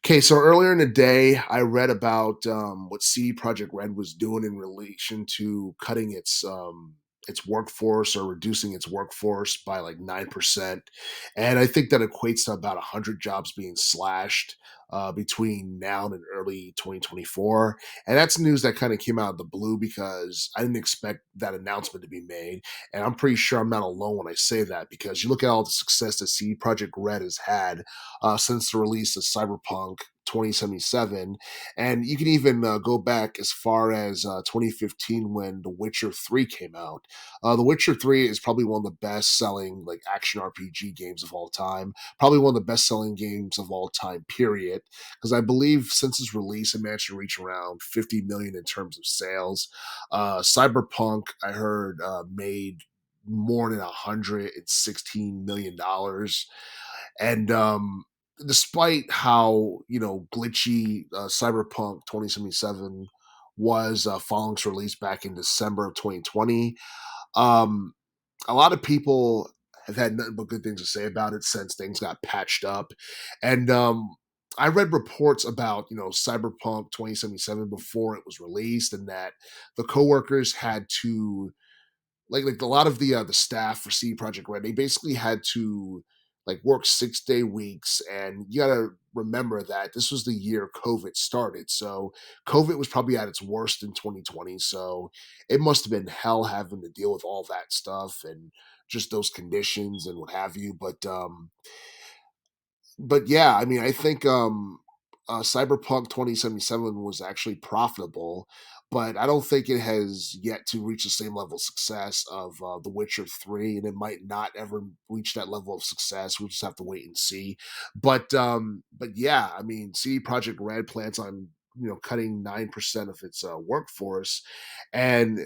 Okay, so earlier in the day, I read about what CD Projekt Red was doing in relation to cutting its workforce or reducing its workforce by like 9%, and I think that equates to about 100 jobs being slashed between now and early 2024. And that's news that kind of came out of the blue because I didn't expect that announcement to be made, and I'm pretty sure I'm not alone when I say that because you look at all the success that CD Projekt Red has had since the release of Cyberpunk 2077. And you can even go back as far as 2015 when The Witcher 3 came out. The Witcher 3 is probably one of the best selling like action RPG games of all time, probably one of the best selling games of all time, period. Because I believe since its release, it managed to reach around 50 million in terms of sales. Cyberpunk, I heard, made more than $116 million, and despite how glitchy Cyberpunk 2077 was following its release back in December of 2020, um, a lot of people have had nothing but good things to say about it since things got patched up. And I read reports about Cyberpunk 2077 before it was released, and that the coworkers had to like a lot of the staff for CD Project Red, they basically had to like work 6-day weeks, and you got to remember that this was the year COVID started. So COVID was probably at its worst in 2020. So it must have been hell having to deal with all that stuff and just those conditions and what have you. But yeah, I mean, I think Cyberpunk 2077 was actually profitable, but I don't think it has yet to reach the same level of success of The Witcher 3, and it might not ever reach that level of success. We'll just have to wait and see. But yeah, I mean, CD Projekt Red plans on cutting 9% of its workforce, and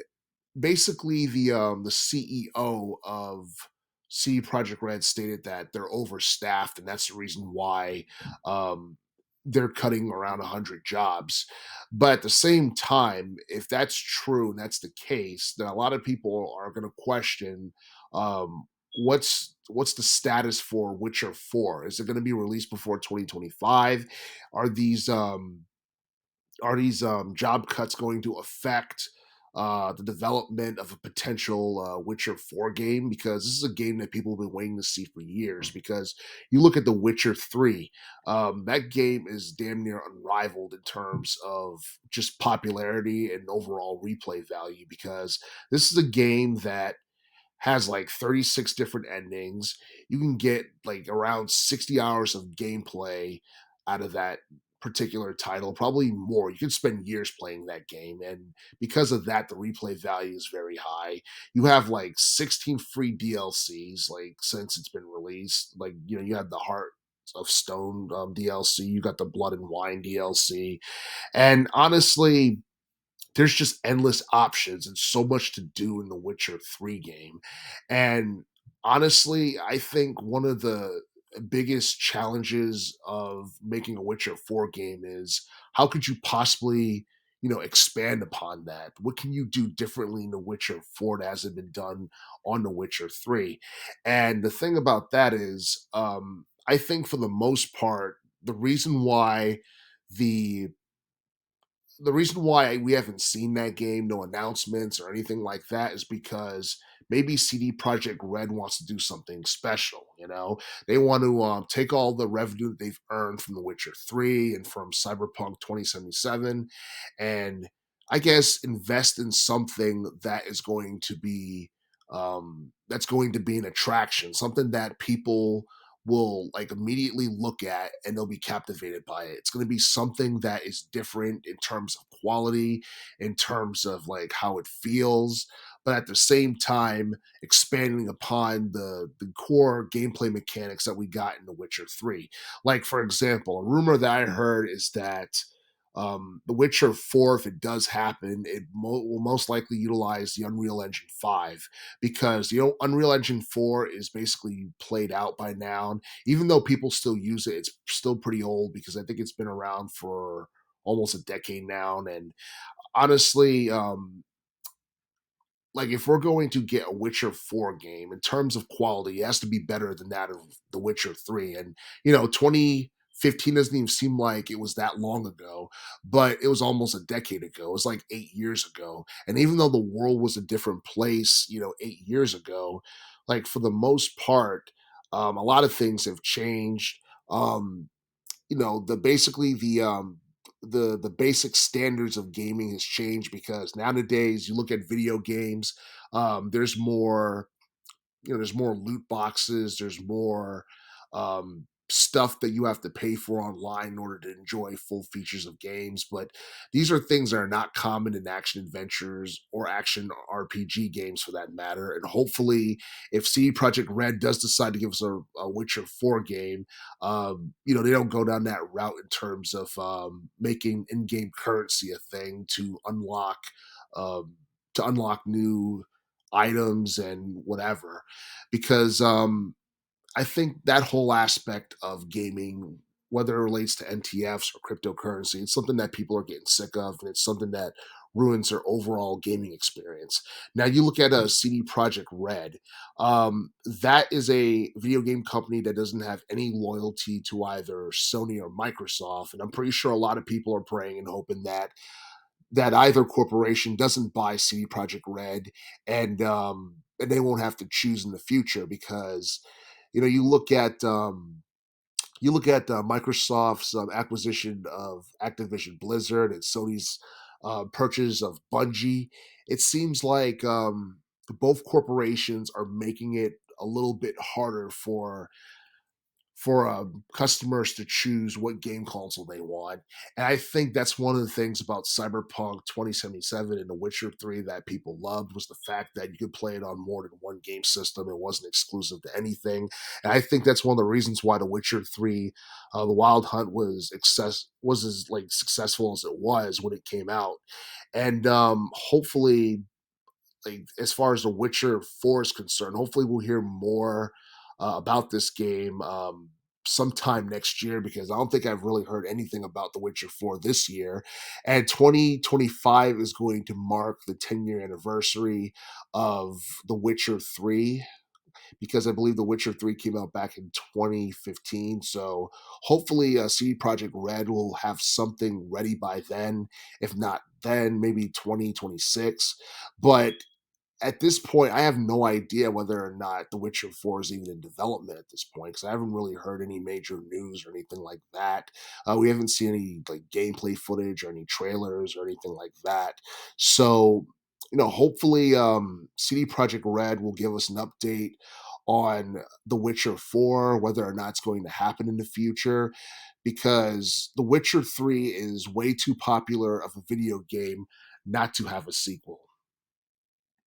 basically the CEO of CD Projekt Red stated that they're overstaffed, and that's the reason why um, they're cutting around 100 jobs. But at the same time, if that's true and that's the case, then a lot of people are going to question what's the status for Witcher 4? Is it going to be released before 2025? Are these um, are these job cuts going to affect the development of a potential Witcher 4 game? Because this is a game that people have been waiting to see for years. Because you look at The Witcher 3, that game is damn near unrivaled in terms of just popularity and overall replay value. Because this is a game that has like 36 different endings. You can get like around 60 hours of gameplay out of that particular title, probably more. You could spend years playing that game. And because of that, the replay value is very high. You have like 16 free DLCs, like since it's been released. Like, you have the Heart of Stone DLC, you got the Blood and Wine DLC. And honestly, there's just endless options and so much to do in the Witcher 3 game. And honestly, I think one of the biggest challenges of making a Witcher 4 game is how could you possibly, expand upon that? What can you do differently in The Witcher 4 that hasn't been done on The Witcher 3? And the thing about that is, I think for the most part, the reason why the the reason why we haven't seen that game, no announcements or anything like that, is because maybe CD Projekt Red wants to do something special. They want to take all the revenue that they've earned from The Witcher 3 and from Cyberpunk 2077, and I guess invest in something that is going to be an attraction, something that people will like immediately look at and they'll be captivated by it. It's going to be something that is different in terms of quality, in terms of like how it feels, but at the same time expanding upon the core gameplay mechanics that we got in The Witcher 3. Like for example, a rumor that I heard is that The Witcher 4, if it does happen, it will most likely utilize the Unreal Engine 5 because Unreal Engine 4 is basically played out by now. Even though people still use it, it's still pretty old because I think it's been around for almost a decade now. And honestly, like if we're going to get a Witcher 4 game in terms of quality, it has to be better than that of The Witcher 3. And 20 15 doesn't even seem like it was that long ago, but it was almost a decade ago. It was like 8 years ago. And even though the world was a different place, 8 years ago, like for the most part, a lot of things have changed. Um, the basically the basic standards of gaming has changed because nowadays you look at video games, there's more, there's more loot boxes, there's more stuff that you have to pay for online in order to enjoy full features of games. But these are things that are not common in action adventures or action RPG games for that matter. And hopefully, if CD Projekt Red does decide to give us a Witcher 4 game, they don't go down that route in terms of making in-game currency a thing um, to unlock new items and whatever, because I think that whole aspect of gaming, whether it relates to NTFs or cryptocurrency, it's something that people are getting sick of, and it's something that ruins their overall gaming experience. Now, you look at a CD Projekt Red, that is a video game company that doesn't have any loyalty to either Sony or Microsoft, and I'm pretty sure a lot of people are praying and hoping that either corporation doesn't buy CD Projekt Red, and they won't have to choose in the future because you look at Microsoft's acquisition of Activision Blizzard and Sony's purchase of Bungie. It seems like both corporations are making it a little bit harder for customers to choose what game console they want. And I think that's one of the things about Cyberpunk 2077 and The Witcher 3 that people loved was the fact that you could play it on more than one game system. It wasn't exclusive to anything. And I think that's one of the reasons why The Witcher 3, The Wild Hunt was as like successful as it was when it came out. And hopefully, like as far as The Witcher 4 is concerned, hopefully we'll hear more about this game sometime next year, because I don't think I've really heard anything about The Witcher 4 this year. And 2025 is going to mark the 10-year anniversary of The Witcher 3, because I believe The Witcher 3 came out back in 2015. So hopefully CD Projekt Red will have something ready by then. If not then, maybe 2026. But at this point, I have no idea whether or not The Witcher 4 is even in development at this point, because I haven't really heard any major news or anything like that. We haven't seen any like gameplay footage or any trailers or anything like that. So, hopefully, CD Projekt Red will give us an update on The Witcher 4, whether or not it's going to happen in the future, because The Witcher 3 is way too popular of a video game not to have a sequel.